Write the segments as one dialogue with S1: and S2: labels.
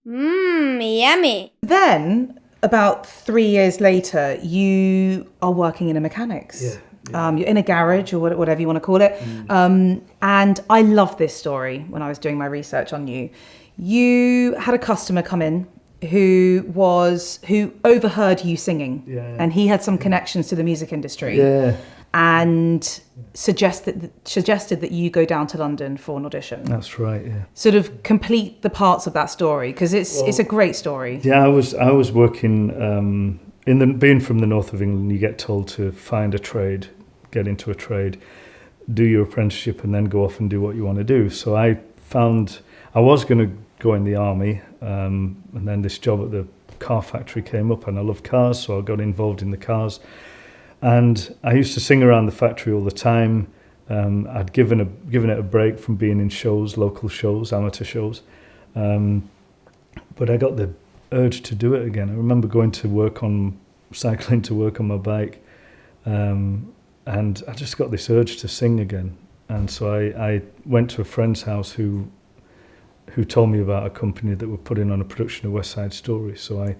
S1: Yummy.
S2: Then, about 3 years later, you are working in a mechanics.
S3: Yeah.
S2: You're in a garage or whatever you want to call it. And I love this story when I was doing my research on you. You had a customer come in who overheard you singing.
S3: Yeah.
S2: And he had some connections to the music industry.
S3: Yeah.
S2: And suggested that you go down to London for an audition.
S3: That's right, yeah.
S2: Sort of complete the parts of that story, because it's a great story.
S3: Yeah, I was working being from the north of England. You get told to find a trade, get into a trade, do your apprenticeship, and then go off and do what you want to do. So I was going to go in the army, and then this job at the car factory came up, and I love cars, so I got involved in the cars. And I used to sing around the factory all the time. I'd given it a break from being in shows, local shows, amateur shows. But I got the urge to do it again. I remember cycling to work on my bike, and I just got this urge to sing again. And so I went to a friend's house who told me about a company that were putting on a production of West Side Story. So I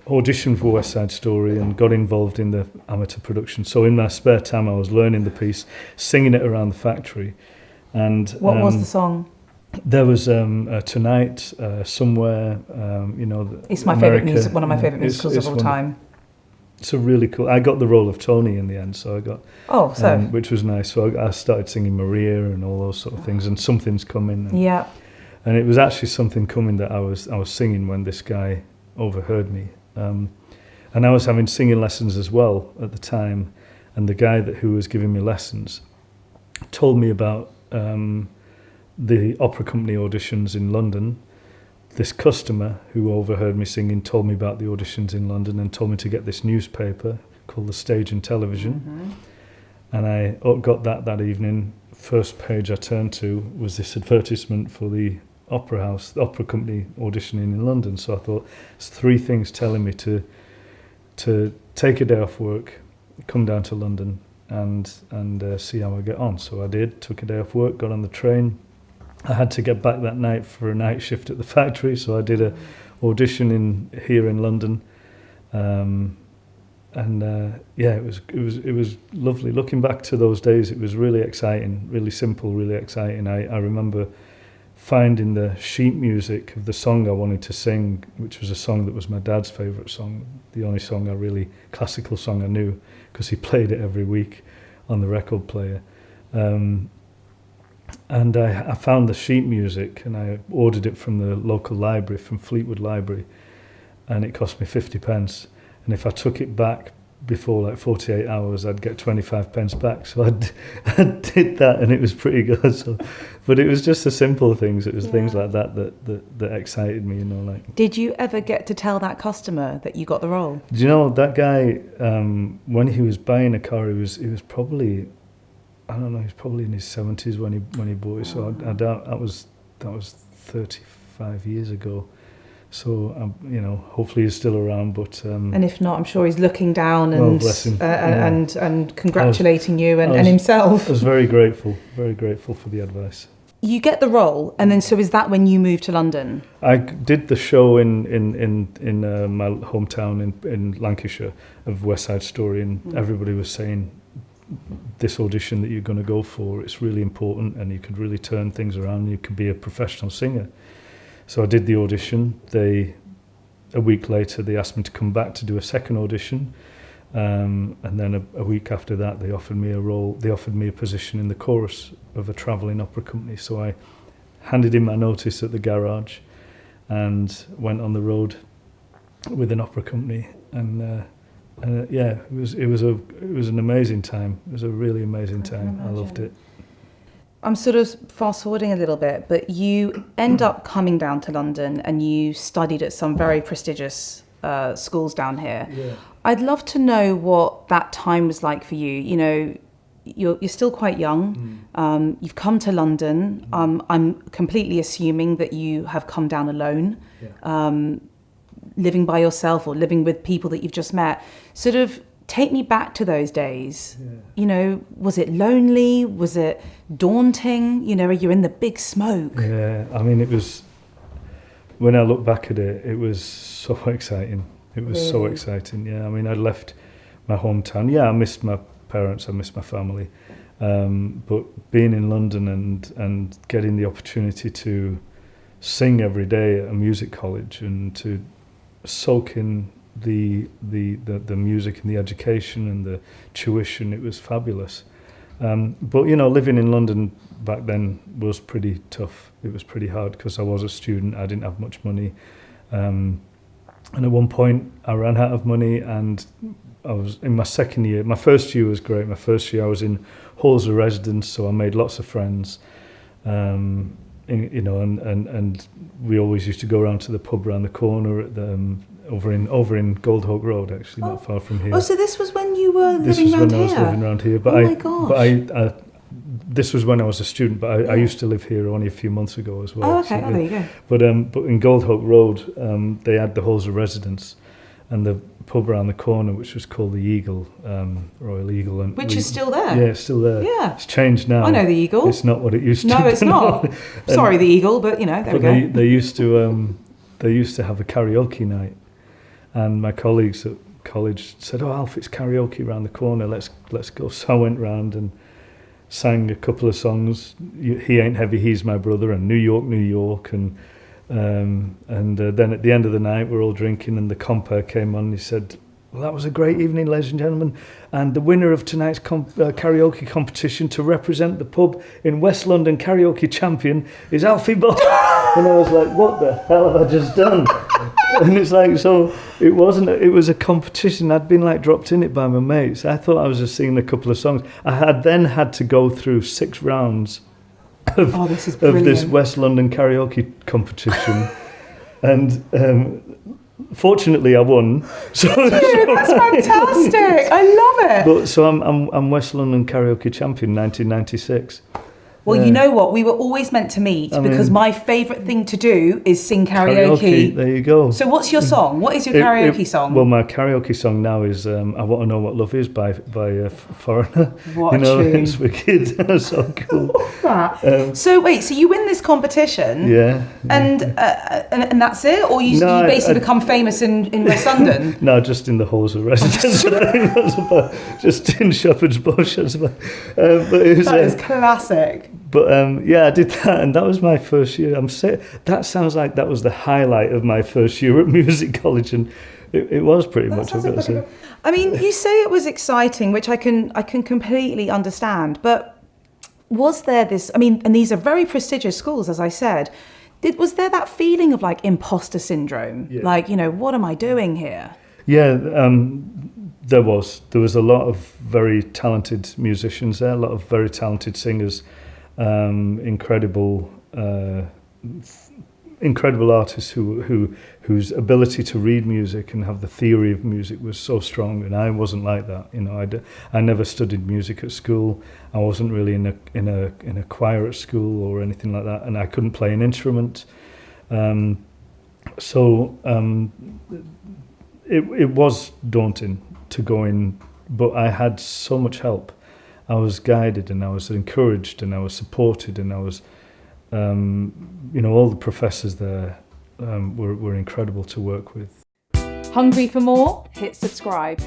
S3: auditioned for West Side Story and got involved in the amateur production. So in my spare time, I was learning the piece, singing it around the factory. And
S2: what was the song?
S3: There was Tonight, Somewhere,
S2: It's my favourite music, one of my favourite musicals of all time.
S3: It's a really cool. I got the role of Tony in the end, so I got which was nice. So I started singing Maria and all those sort of things, and Something's Coming. And it was actually Something Coming that I was singing when this guy overheard me. And I was having singing lessons as well at the time, and the guy who was giving me lessons told me about the opera company auditions in London. This customer who overheard me singing told me about the auditions in London and told me to get this newspaper called The Stage and Television. Mm-hmm. And I got that evening. First page I turned to was this advertisement for the opera company auditioning in London. So I thought, it's 3 things telling me to take a day off work, come down to London and see how I get on. So I did, took a day off work, got on the train. I had to get back that night for a night shift at the factory, so I did a audition here in London. It was lovely. Looking back to those days, it was really exciting, really simple, really exciting. I remember finding the sheet music of the song I wanted to sing, which was a song that was my dad's favourite song, the only classical song I knew, because he played it every week on the record player. And I found the sheet music, and I ordered it from the local library, from Fleetwood Library, and it cost me 50 pence. And if I took it back before 48 hours, I'd get 25 pence back. So I did that, and it was pretty good. So, but it was just the simple things. It was things like that excited me,
S2: Did you ever get to tell that customer that you got the role?
S3: Do you know that guy? When he was buying a car, he was probably, I don't know, he was probably in his 70s when he bought it. So I doubt that was 35 years ago. So hopefully he's still around. But
S2: and if not, I'm sure he's looking down and
S3: bless him.
S2: And congratulating you and himself.
S3: I was very grateful for the advice.
S2: You get the role, and then so is that when you moved to London?
S3: I did the show in my hometown in Lancashire of West Side Story, and everybody was saying, this audition that you're going to go for, it's really important, and you could really turn things around. You could be a professional singer. So I did the audition. A week later, they asked me to come back to do a second audition, and then a week after that, they offered me a role. They offered me a position in the chorus of a travelling opera company. So I handed in my notice at the garage, and went on the road with an opera company. And it was an amazing time. It was a really amazing time. I loved it.
S2: I'm sort of fast forwarding a little bit, but you end up coming down to London and you studied at some very prestigious schools down here.
S3: Yeah.
S2: I'd love to know what that time was like for you. You know, you're still quite young. You've come to London. I'm completely assuming that you have come down alone, living by yourself or living with people that you've just met. Sort of take me back to those days. Yeah. You know, was it lonely? Was it daunting? You know, you're in the big smoke.
S3: Yeah, I mean, it was when I look back at it, it was so exciting. It was so exciting, yeah. I mean, I left my hometown. Yeah, I missed my parents, I missed my family. But being in London and getting the opportunity to sing every day at a music college and to soak in the music and the education and the tuition, it was fabulous. But you know, living in London back then was pretty tough. It was pretty hard because I was a student. I didn't have much money, and at one point I ran out of money, and I was in my second year. My first year was great. My first year I was in halls of residence, so I made lots of friends. You know, and we always used to go around to the pub around the corner at the over in Goldhope Road, actually, not far from here.
S2: Oh, so this was when you were living around here?
S3: This was when I was living around here. But
S2: oh my gosh.
S3: But this was when I was a student, but I used to live here only a few months ago as well.
S2: Oh, okay.
S3: So,
S2: there you go.
S3: But in Goldhope Road, they had the halls of residence, and the pub around the corner, which was called the Eagle, Royal Eagle. And
S2: which is still there?
S3: Yeah, it's still there.
S2: Yeah.
S3: It's changed now.
S2: I know the Eagle.
S3: It's not what it used to be.
S2: No, it's not. Sorry, the Eagle, but you know, there we go.
S3: They used to have a karaoke night, and my colleagues at college said, "Oh, Alf, it's karaoke around the corner. Let's go." So I went round and sang a couple of songs. He Ain't Heavy, He's My Brother, and New York, New York, and then at the end of the night we're all drinking, and the compere came on and he said, "Well, that was a great evening, ladies and gentlemen, and the winner of tonight's karaoke competition to represent the pub in West London karaoke champion is Alfie Boe." And I was like, what the hell have I just done? And it's like, so it was a competition. I'd been like dropped in it by my mates. I thought I was just singing a couple of songs. I had then had to go through 6 rounds of this West London karaoke competition. And fortunately I won. So
S2: that's fantastic. I love it.
S3: But so I'm West London karaoke champion 1996.
S2: Well, you know what? We were always meant to meet because my favourite thing to do is sing karaoke.
S3: There you go.
S2: So what's your song? What is your karaoke song?
S3: Well, my karaoke song now is I Want to Know What Love Is by Foreigner.
S2: What a tune.
S3: It's wicked. That's so cool.
S2: So wait, so you win this competition?
S3: Yeah.
S2: And that's it? Or you basically become famous in West London?
S3: No, just in the halls of residence. Just in Shepherd's Bush. But that
S2: is classic.
S3: But I did that, and that was my first year. That sounds like that was the highlight of my first year at music college, and it was pretty much. I've got to say.
S2: I mean, you say it was exciting, which I can completely understand. But was there this? I mean, and these are very prestigious schools, as I said. Was there that feeling of like imposter syndrome? Yeah. Like, you know, what am I doing here?
S3: Yeah, there was. There was a lot of very talented musicians there, a lot of very talented singers. Incredible artists whose ability to read music and have the theory of music was so strong, and I wasn't like that. You know, I never studied music at school. I wasn't really in a choir at school or anything like that, and I couldn't play an instrument. It was daunting to go in, but I had so much help. I was guided and I was encouraged and I was supported, and I was, all the professors there were incredible to work with.
S2: Hungry for more? Hit subscribe.